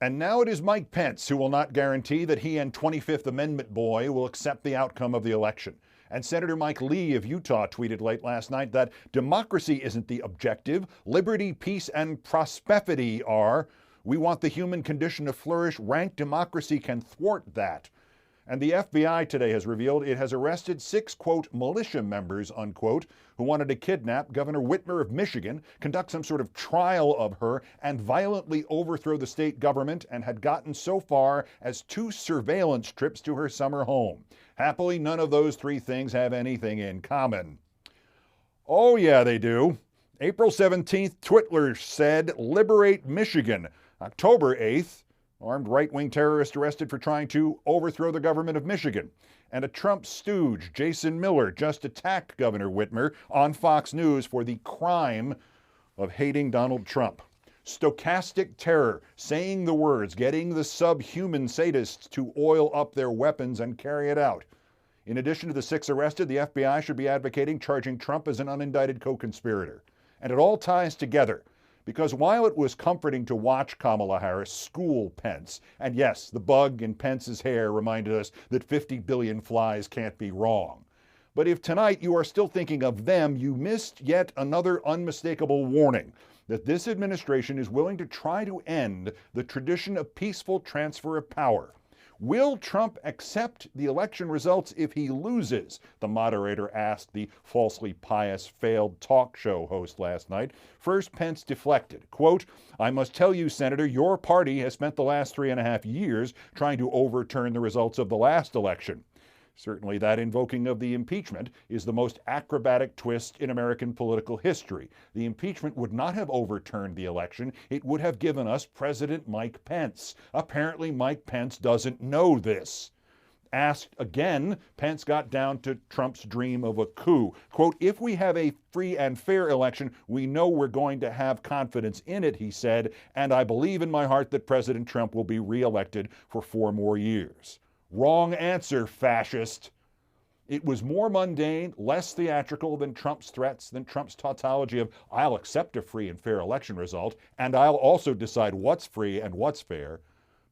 And now it is Mike Pence who will not guarantee that he and 25th Amendment boy will accept the outcome of the election. And Senator Mike Lee of Utah tweeted late last night that democracy isn't the objective, liberty, peace, and prosperity are. We want the human condition to flourish. Rank democracy can thwart that. And the FBI today has revealed it has arrested 6, quote, militia members, unquote, who wanted to kidnap Governor Whitmer of Michigan, conduct some sort of trial of her, and violently overthrow the state government, and had gotten so far as 2 surveillance trips to her summer home. Happily, none of those 3 things have anything in common. Oh yeah, they do. April 17th, Twitler said, "Liberate Michigan." October 8th, armed right-wing terrorist arrested for trying to overthrow the government of Michigan. And a Trump stooge, Jason Miller, just attacked Governor Whitmer on Fox News for the crime of hating Donald Trump. Stochastic terror, saying the words, getting the subhuman sadists to oil up their weapons and carry it out. In addition to the 6 arrested, the FBI should be advocating charging Trump as an unindicted co-conspirator. And it all ties together. Because while it was comforting to watch Kamala Harris school Pence, and yes, the bug in Pence's hair reminded us that 50 billion flies can't be wrong. But if tonight you are still thinking of them, you missed yet another unmistakable warning that this administration is willing to try to end the tradition of peaceful transfer of power. Will Trump accept the election results if he loses? The moderator asked the falsely pious failed talk show host last night. First, Pence deflected. Quote, "I must tell you, Senator, your party has spent the last 3.5 years trying to overturn the results of the last election." Certainly that invoking of the impeachment is the most acrobatic twist in American political history. The impeachment would not have overturned the election. It would have given us President Mike Pence. Apparently Mike Pence doesn't know this. Asked again, Pence got down to Trump's dream of a coup. Quote, "If we have a free and fair election, we know we're going to have confidence in it," he said, "and I believe in my heart that President Trump will be reelected for 4 more years. Wrong answer, fascist. It was more mundane, less theatrical than Trump's threats, than Trump's tautology of, "I'll accept a free and fair election result, and I'll also decide what's free and what's fair."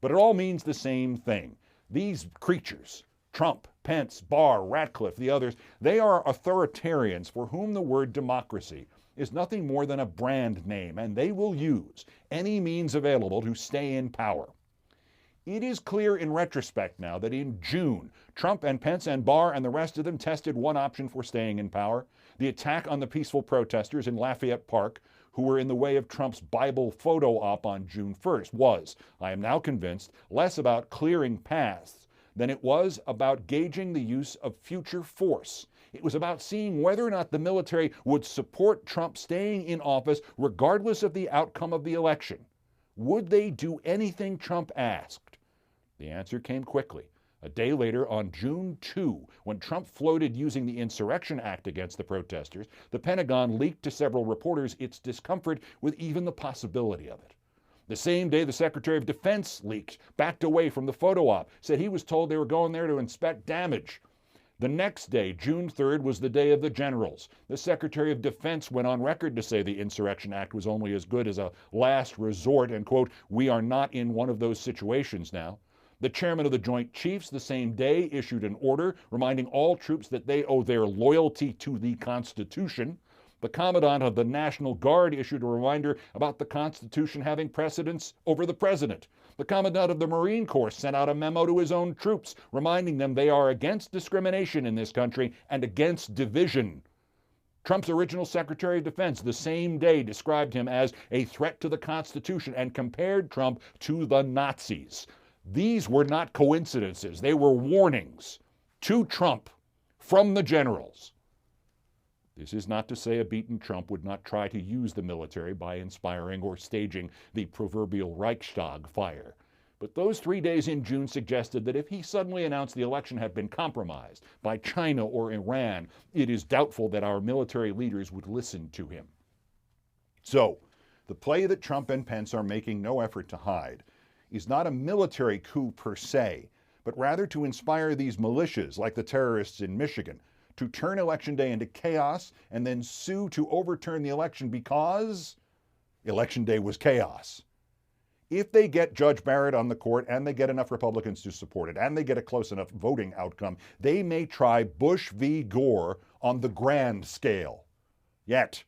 But it all means the same thing. These creatures, Trump, Pence, Barr, Ratcliffe, the others, they are authoritarians for whom the word democracy is nothing more than a brand name, and they will use any means available to stay in power. It is clear in retrospect now that in June, Trump and Pence and Barr and the rest of them tested one option for staying in power: the attack on the peaceful protesters in Lafayette Park who were in the way of Trump's Bible photo op on June 1st was, I am now convinced, less about clearing paths than it was about gauging the use of future force. It was about seeing whether or not the military would support Trump staying in office regardless of the outcome of the election. Would they do anything Trump asked? The answer came quickly. A day later, on June 2, when Trump floated using the Insurrection Act against the protesters, the Pentagon leaked to several reporters its discomfort with even the possibility of it. The same day, the Secretary of Defense leaked, backed away from the photo op, said he was told they were going there to inspect damage. The next day, June 3rd, was the day of the generals. The Secretary of Defense went on record to say the Insurrection Act was only as good as a last resort and, quote, "We are not in one of those situations now." The chairman of the Joint Chiefs the same day issued an order reminding all troops that they owe their loyalty to the Constitution. The Commandant of the National Guard issued a reminder about the Constitution having precedence over the President. The Commandant of the Marine Corps sent out a memo to his own troops, reminding them they are against discrimination in this country and against division. Trump's original Secretary of Defense the same day described him as a threat to the Constitution and compared Trump to the Nazis. These were not coincidences. They were warnings to Trump from the generals. This is not to say a beaten Trump would not try to use the military by inspiring or staging the proverbial Reichstag fire. But those 3 days in June suggested that if he suddenly announced the election had been compromised by China or Iran, it is doubtful that our military leaders would listen to him. So, the play that Trump and Pence are making no effort to hide is not a military coup per se, but rather to inspire these militias like the terrorists in Michigan to turn Election Day into chaos and then sue to overturn the election because Election Day was chaos. If they get Judge Barrett on the court and they get enough Republicans to support it and they get a close enough voting outcome, they may try Bush v. Gore on the grand scale. Yet,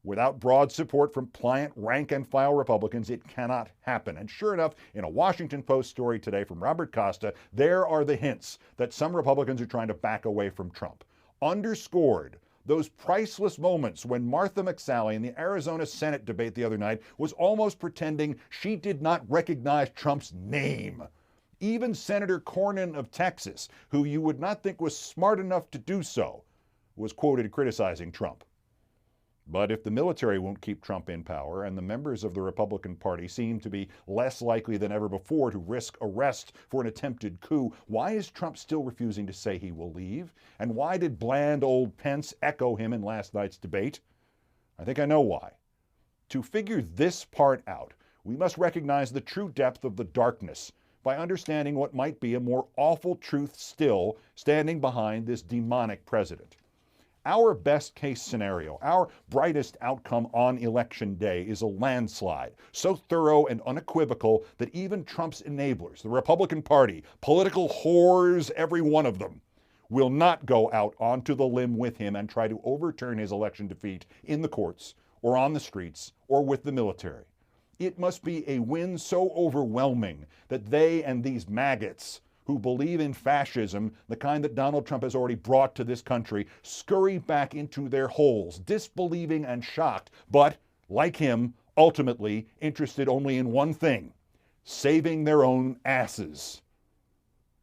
without broad support from pliant rank-and-file Republicans, it cannot happen. And sure enough, in a Washington Post story today from Robert Costa, there are the hints that some Republicans are trying to back away from Trump. Underscored those priceless moments when Martha McSally in the Arizona Senate debate the other night was almost pretending she did not recognize Trump's name. Even Senator Cornyn of Texas, who you would not think was smart enough to do so, was quoted criticizing Trump. But if the military won't keep Trump in power and the members of the Republican Party seem to be less likely than ever before to risk arrest for an attempted coup, why is Trump still refusing to say he will leave? And why did bland old Pence echo him in last night's debate? I think I know why. To figure this part out, we must recognize the true depth of the darkness by understanding what might be a more awful truth still standing behind this demonic president. Our best case scenario, our brightest outcome on election day is a landslide, so thorough and unequivocal that even Trump's enablers, the Republican Party, political whores, every one of them, will not go out onto the limb with him and try to overturn his election defeat in the courts or on the streets or with the military. It must be a win so overwhelming that they and these maggots who believe in fascism, the kind that Donald Trump has already brought to this country, scurry back into their holes, disbelieving and shocked, but, like him, ultimately interested only in one thing: saving their own asses.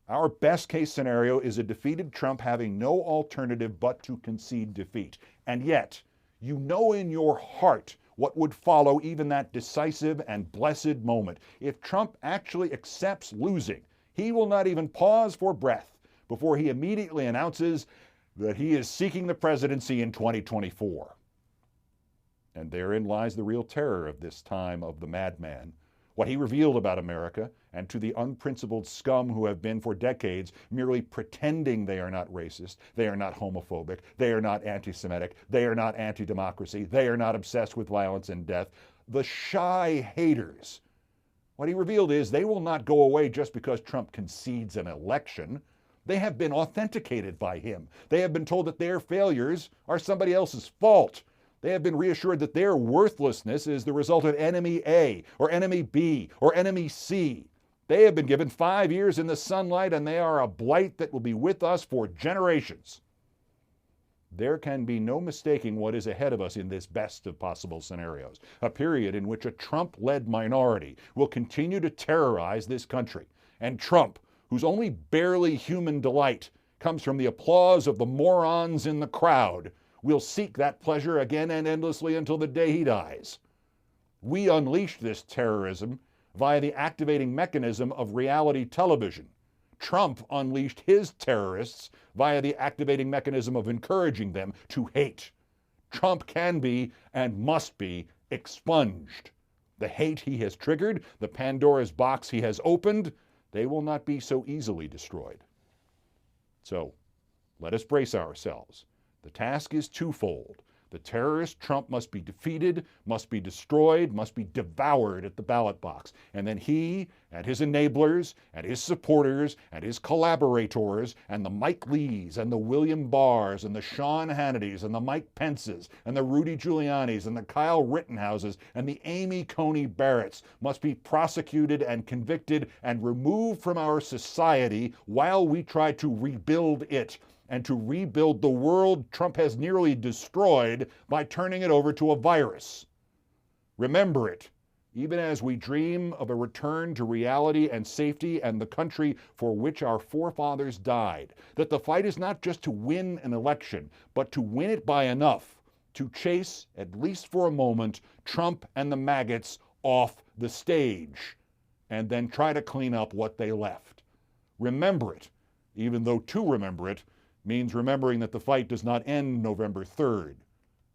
Our best case scenario is a defeated Trump having no alternative but to concede defeat. And yet, you know in your heart what would follow even that decisive and blessed moment. If Trump actually accepts losing, he will not even pause for breath before he immediately announces that he is seeking the presidency in 2024. And therein lies the real terror of this time of the madman. What he revealed about America and to the unprincipled scum who have been for decades merely pretending they are not racist, they are not homophobic, they are not anti-Semitic, they are not anti-democracy, they are not obsessed with violence and death. The shy haters. What he revealed is they will not go away just because Trump concedes an election. They have been authenticated by him. They have been told that their failures are somebody else's fault. They have been reassured that their worthlessness is the result of enemy A or enemy B or enemy C. They have been given 5 years in the sunlight and they are a blight that will be with us for generations. There can be no mistaking what is ahead of us in this best of possible scenarios, a period in which a Trump-led minority will continue to terrorize this country. And Trump, whose only barely human delight comes from the applause of the morons in the crowd, will seek that pleasure again and endlessly until the day he dies. We unleashed this terrorism via the activating mechanism of reality television. Trump unleashed his terrorists via the activating mechanism of encouraging them to hate. Trump can be and must be expunged. The hate he has triggered, the Pandora's box he has opened, they will not be so easily destroyed. So, let us brace ourselves. The task is twofold. The terrorist Trump must be defeated, must be destroyed, must be devoured at the ballot box. And then he and his enablers and his supporters and his collaborators and the Mike Lees and the William Barrs and the Sean Hannitys and the Mike Pences and the Rudy Giulianis and the Kyle Rittenhouses and the Amy Coney Barretts must be prosecuted and convicted and removed from our society while we try to rebuild it, and to rebuild the world Trump has nearly destroyed by turning it over to a virus. Remember it, even as we dream of a return to reality and safety and the country for which our forefathers died, that the fight is not just to win an election, but to win it by enough to chase, at least for a moment, Trump and the maggots off the stage, and then try to clean up what they left. Remember it, even though to remember it means remembering that the fight does not end November 3rd,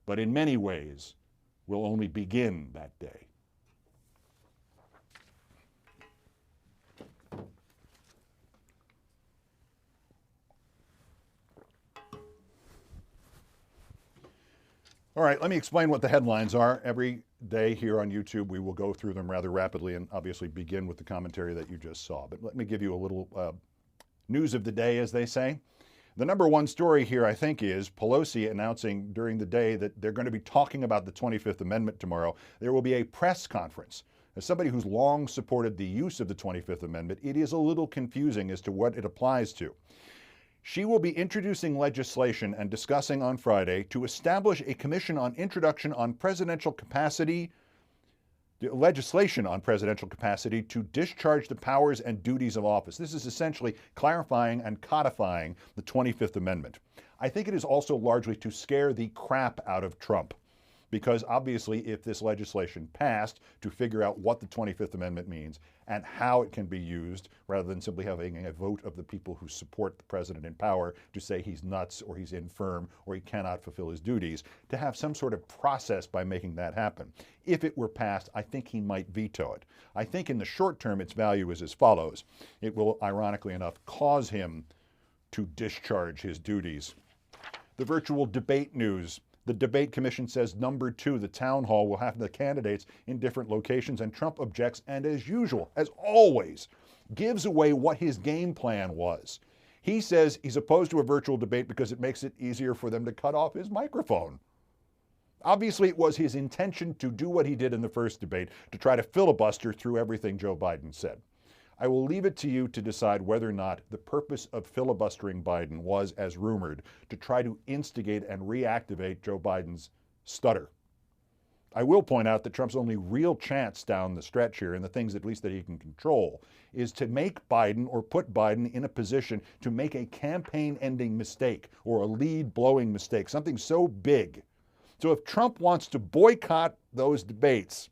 but in many ways will only begin that day. All right, let me explain what the headlines are. Every day here on YouTube. We will go through them rather rapidly and obviously begin with the commentary that you just saw. But let me give you a little news of the day, as they say. The number one story here, I think, is Pelosi announcing during the day that they're going to be talking about the 25th Amendment tomorrow. There will be a press conference. As somebody who's long supported the use of the 25th Amendment, it is a little confusing as to what it applies to. She will be introducing legislation and discussing on Friday to establish a commission on introduction on presidential capacity, legislation on presidential capacity to discharge the powers and duties of office. This is essentially clarifying and codifying the 25th Amendment. I think it is also largely to scare the crap out of Trump. Because obviously, if this legislation passed to figure out what the 25th Amendment means and how it can be used, rather than simply having a vote of the people who support the president in power to say he's nuts or he's infirm or he cannot fulfill his duties, to have some sort of process by making that happen. If it were passed, I think he might veto it. I think in the short term, its value is as follows. It will, ironically enough, cause him to discharge his duties. The virtual debate news. The debate commission says number 2, the town hall will have the candidates in different locations, and Trump objects and, as usual, as always, gives away what his game plan was. He says he's opposed to a virtual debate because it makes it easier for them to cut off his microphone. Obviously, it was his intention to do what he did in the first debate, to try to filibuster through everything Joe Biden said. I will leave it to you to decide whether or not the purpose of filibustering Biden was, as rumored, to try to instigate and reactivate Joe Biden's stutter. I will point out that Trump's only real chance down the stretch here, and the things at least that he can control, is to make Biden or put Biden in a position to make a campaign-ending mistake or a lead-blowing mistake, something so big. So if Trump wants to boycott those debates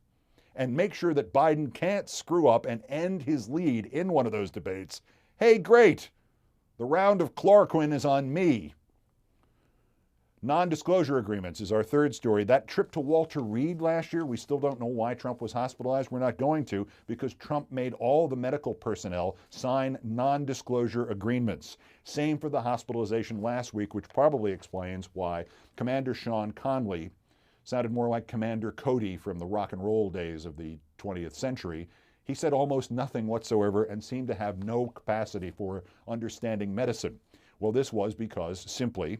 and make sure that Biden can't screw up and end his lead in one of those debates, hey, great, the round of chloroquine is on me. Non-disclosure agreements is our third story. That trip to Walter Reed last year, we still don't know why Trump was hospitalized. We're not going to, because Trump made all the medical personnel sign non-disclosure agreements. Same for the hospitalization last week, which probably explains why Commander Sean Conley sounded more like Commander Cody from the rock and roll days of the 20th century. He said almost nothing whatsoever and seemed to have no capacity for understanding medicine. Well, this was because, simply,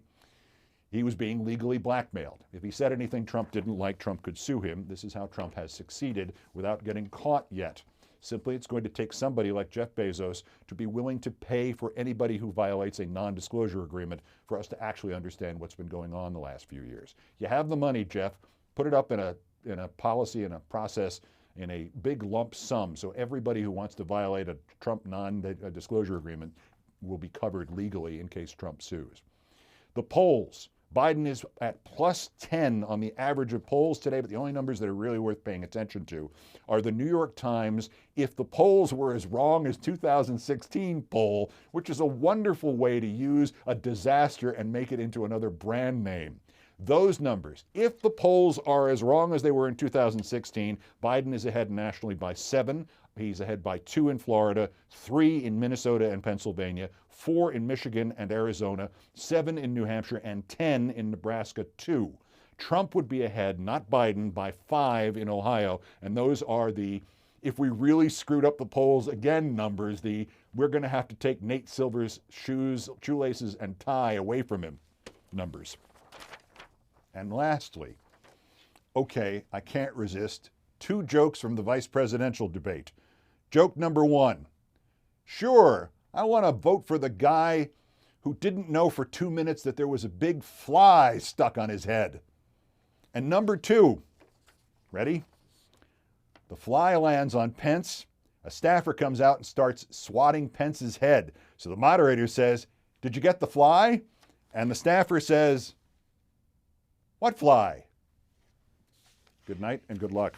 he was being legally blackmailed. If he said anything Trump didn't like, Trump could sue him. This is how Trump has succeeded without getting caught yet. Simply, it's going to take somebody like Jeff Bezos to be willing to pay for anybody who violates a non-disclosure agreement for us to actually understand what's been going on the last few years. You have the money, Jeff. Put it up in a policy and a process in a big lump sum so everybody who wants to violate a Trump non-disclosure agreement will be covered legally in case Trump sues. The polls. Biden is at plus 10 on the average of polls today, but the only numbers that are really worth paying attention to are the New York Times "If the Polls Were as Wrong as 2016" poll, which is a wonderful way to use a disaster and make it into another brand name. Those numbers, if the polls are as wrong as they were in 2016, Biden is ahead nationally by 7. He's ahead by 2 in Florida, 3 in Minnesota and Pennsylvania, 4 in Michigan and Arizona, 7 in New Hampshire, and 10 in Nebraska, 2. Trump would be ahead, not Biden, by 5 in Ohio. And those are the, if we really screwed up the polls again numbers, the we're going to have to take Nate Silver's shoelaces and tie away from him numbers. And lastly, okay, I can't resist, 2 jokes from the vice presidential debate. Joke number 1. Sure, I want to vote for the guy who didn't know for 2 minutes that there was a big fly stuck on his head. And number 2, ready? The fly lands on Pence. A staffer comes out and starts swatting Pence's head. So the moderator says, "Did you get the fly?" And the staffer says, "What fly?" Good night and good luck.